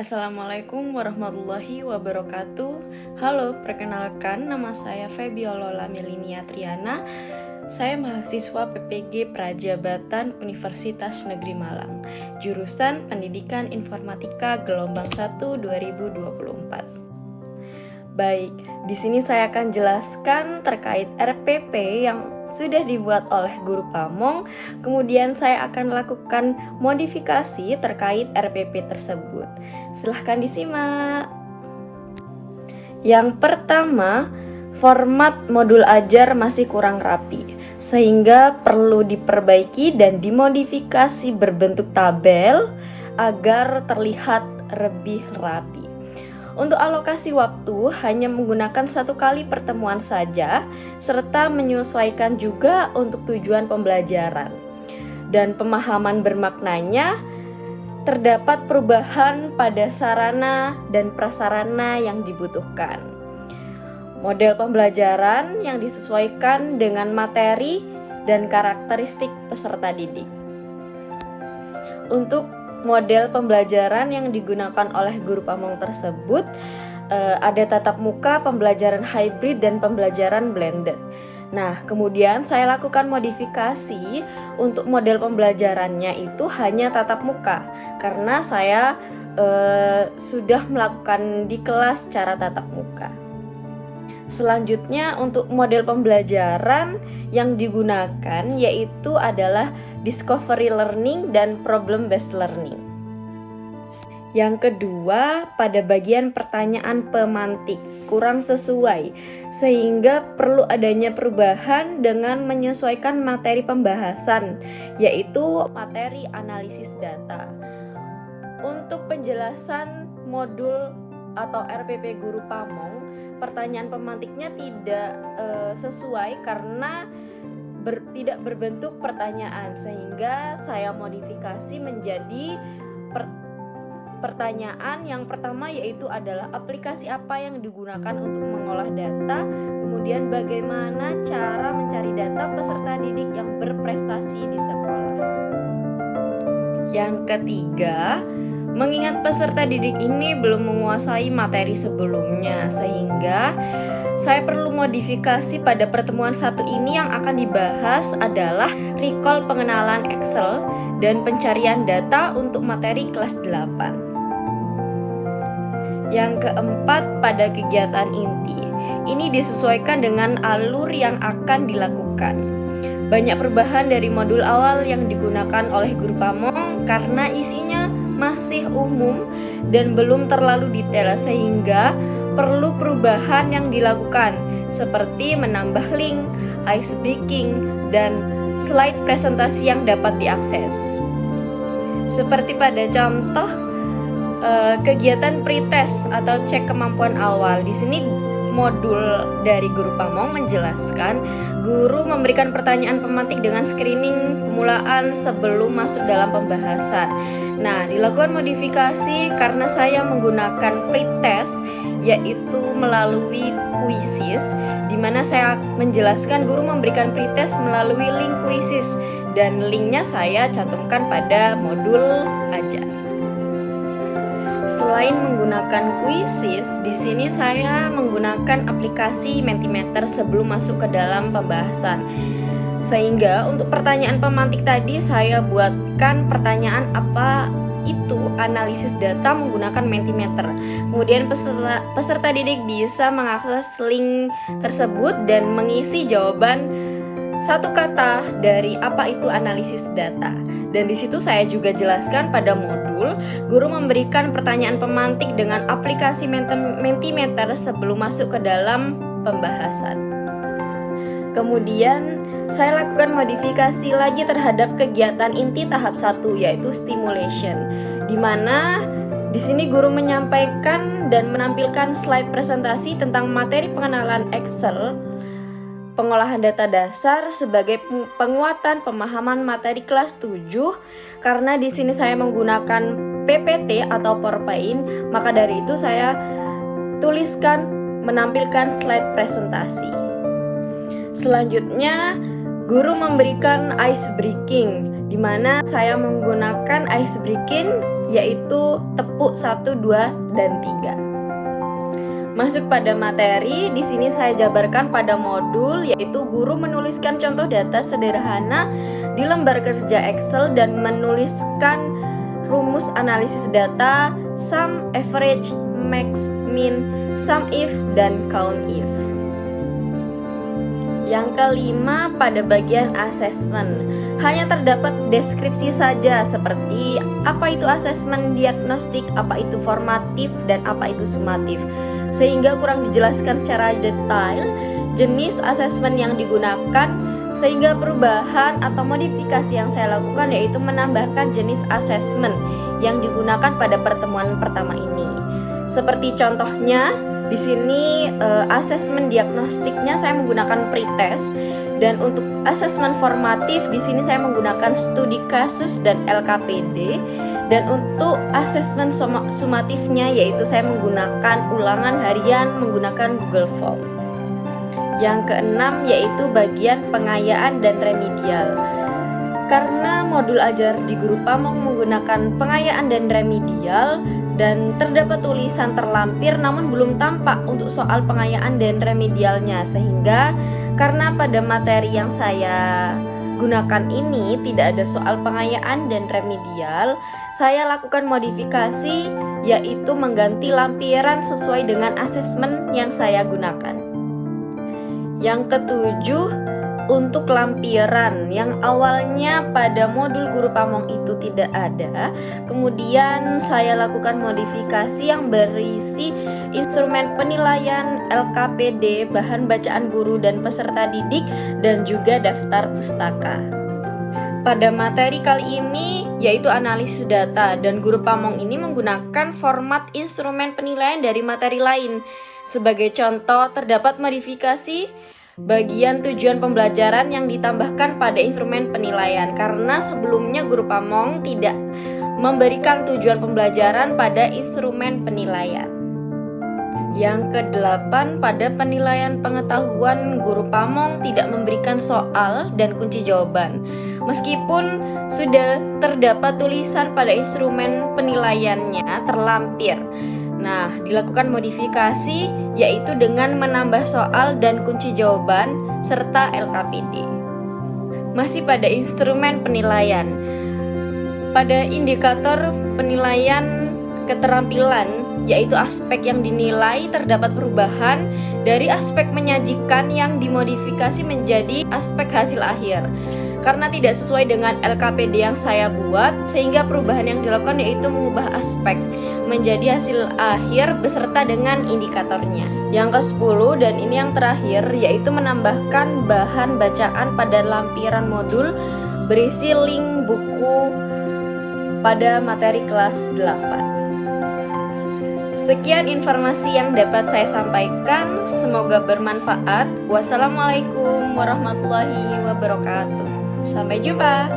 Assalamualaikum warahmatullahi wabarakatuh. Halo, perkenalkan nama saya Febiolola Melinia Triana. Saya mahasiswa PPG Prajabatan Universitas Negeri Malang, jurusan Pendidikan Informatika gelombang 1 2024. Baik, di sini saya akan jelaskan terkait RPP yang sudah dibuat oleh Guru Pamong. Kemudian saya akan lakukan modifikasi terkait RPP tersebut. Silahkan disimak. Yang pertama, format modul ajar masih kurang rapi, sehingga perlu diperbaiki dan dimodifikasi berbentuk tabel agar terlihat lebih rapi. Untuk alokasi waktu hanya menggunakan 1 kali pertemuan saja, serta menyesuaikan juga untuk tujuan pembelajaran. Dan pemahaman bermaknanya, terdapat perubahan pada sarana dan prasarana yang dibutuhkan. Model pembelajaran yang disesuaikan dengan materi dan karakteristik peserta didik. Untuk model pembelajaran yang digunakan oleh Guru Pamong tersebut ada tatap muka, pembelajaran hybrid, dan pembelajaran blended. Nah, kemudian saya lakukan modifikasi untuk model pembelajarannya itu hanya tatap muka, karena saya sudah melakukan di kelas secara tatap muka. Selanjutnya untuk model pembelajaran yang digunakan yaitu adalah discovery learning dan problem based learning. Yang kedua, pada bagian pertanyaan pemantik kurang sesuai, sehingga perlu adanya perubahan dengan menyesuaikan materi pembahasan, yaitu materi analisis data. Untuk penjelasan modul atau RPP Guru Pamong, pertanyaan pemantiknya tidak sesuai karena tidak berbentuk pertanyaan, sehingga saya modifikasi menjadi pertanyaan yang pertama, yaitu adalah aplikasi apa yang digunakan untuk mengolah data, kemudian bagaimana cara mencari data peserta didik yang berprestasi di sekolah. Yang ketiga, mengingat peserta didik ini belum menguasai materi sebelumnya, sehingga saya perlu modifikasi pada pertemuan satu ini. Yang akan dibahas adalah recall pengenalan Excel dan pencarian data untuk materi kelas 8. Yang keempat, pada kegiatan inti. Ini disesuaikan dengan alur yang akan dilakukan. Banyak perubahan dari modul awal yang digunakan oleh Guru Pamong karena isinya masih umum dan belum terlalu detail, sehingga perlu perubahan yang dilakukan seperti menambah link, ice breaking, dan slide presentasi yang dapat diakses. Seperti pada contoh kegiatan pretest atau cek kemampuan awal. Di sini modul dari Guru Pamong menjelaskan guru memberikan pertanyaan pemantik dengan screening pemulaan sebelum masuk dalam pembahasan. Nah, dilakukan modifikasi karena saya menggunakan pretest, yaitu melalui quizzes, di mana saya menjelaskan guru memberikan pretest melalui link quizzes, dan linknya saya cantumkan pada modul ajar. Selain menggunakan quizzes, di sini saya menggunakan aplikasi Mentimeter sebelum masuk ke dalam pembahasan. Sehingga untuk pertanyaan pemantik tadi saya buatkan pertanyaan apa itu analisis data menggunakan Mentimeter. Kemudian peserta didik bisa mengakses link tersebut dan mengisi jawaban satu kata dari apa itu analisis data. Dan di situ saya juga jelaskan pada modul, guru memberikan pertanyaan pemantik dengan aplikasi Mentimeter sebelum masuk ke dalam pembahasan. Kemudian saya lakukan modifikasi lagi terhadap kegiatan inti tahap 1, yaitu stimulation, di mana di sini guru menyampaikan dan menampilkan slide presentasi tentang materi pengenalan Excel, pengolahan data dasar sebagai penguatan pemahaman materi kelas 7. Karena di sini saya menggunakan PPT atau PowerPoint, maka dari itu saya tuliskan menampilkan slide presentasi. Selanjutnya, guru memberikan ice breaking, di mana saya menggunakan ice breaking yaitu tepuk 1, 2, dan 3. Masuk pada materi, di sini saya jabarkan pada modul, yaitu guru menuliskan contoh data sederhana di lembar kerja Excel dan menuliskan rumus analisis data, sum, average, max, min, sum if, dan count if. Yang kelima, pada bagian assessment hanya terdapat deskripsi saja seperti apa itu assessment diagnostik, apa itu formatif, dan apa itu sumatif, sehingga kurang dijelaskan secara detail jenis assessment yang digunakan, sehingga perubahan atau modifikasi yang saya lakukan yaitu menambahkan jenis assessment yang digunakan pada pertemuan pertama ini. Seperti contohnya di sini asesmen diagnostiknya saya menggunakan pretest, dan untuk asesmen formatif di sini saya menggunakan studi kasus dan LKPD, dan untuk asesmen sumatifnya yaitu saya menggunakan ulangan harian menggunakan Google Form. Yang keenam yaitu bagian pengayaan dan remedial. Karena modul ajar di Guru Pamong menggunakan pengayaan dan remedial, dan terdapat tulisan terlampir namun belum tampak untuk soal pengayaan dan remedialnya, sehingga karena pada materi yang saya gunakan ini tidak ada soal pengayaan dan remedial, saya lakukan modifikasi yaitu mengganti lampiran sesuai dengan asesmen yang saya gunakan. Yang ketujuh, untuk lampiran yang awalnya pada modul Guru Pamong itu tidak ada, kemudian saya lakukan modifikasi yang berisi instrumen penilaian, LKPD, bahan bacaan guru dan peserta didik, dan juga daftar pustaka. Pada materi kali ini yaitu analisis data, dan Guru Pamong ini menggunakan format instrumen penilaian dari materi lain. Sebagai contoh, terdapat modifikasi bagian tujuan pembelajaran yang ditambahkan pada instrumen penilaian, karena sebelumnya Guru Pamong tidak memberikan tujuan pembelajaran pada instrumen penilaian. Yang kedelapan, pada penilaian pengetahuan Guru Pamong tidak memberikan soal dan kunci jawaban, meskipun sudah terdapat tulisan pada instrumen penilaiannya terlampir. Nah, dilakukan modifikasi yaitu dengan menambah soal dan kunci jawaban serta LKPD. Masih pada instrumen penilaian. Pada indikator penilaian keterampilan yaitu aspek yang dinilai, terdapat perubahan dari aspek menyajikan yang dimodifikasi menjadi aspek hasil akhir. Karena tidak sesuai dengan LKPD yang saya buat, sehingga perubahan yang dilakukan yaitu mengubah aspek menjadi hasil akhir beserta dengan indikatornya. Yang ke-10 dan ini yang terakhir yaitu menambahkan bahan bacaan pada lampiran modul berisi link buku pada materi kelas 8. Sekian informasi yang dapat saya sampaikan, semoga bermanfaat. Wassalamualaikum warahmatullahi wabarakatuh. Sampai jumpa.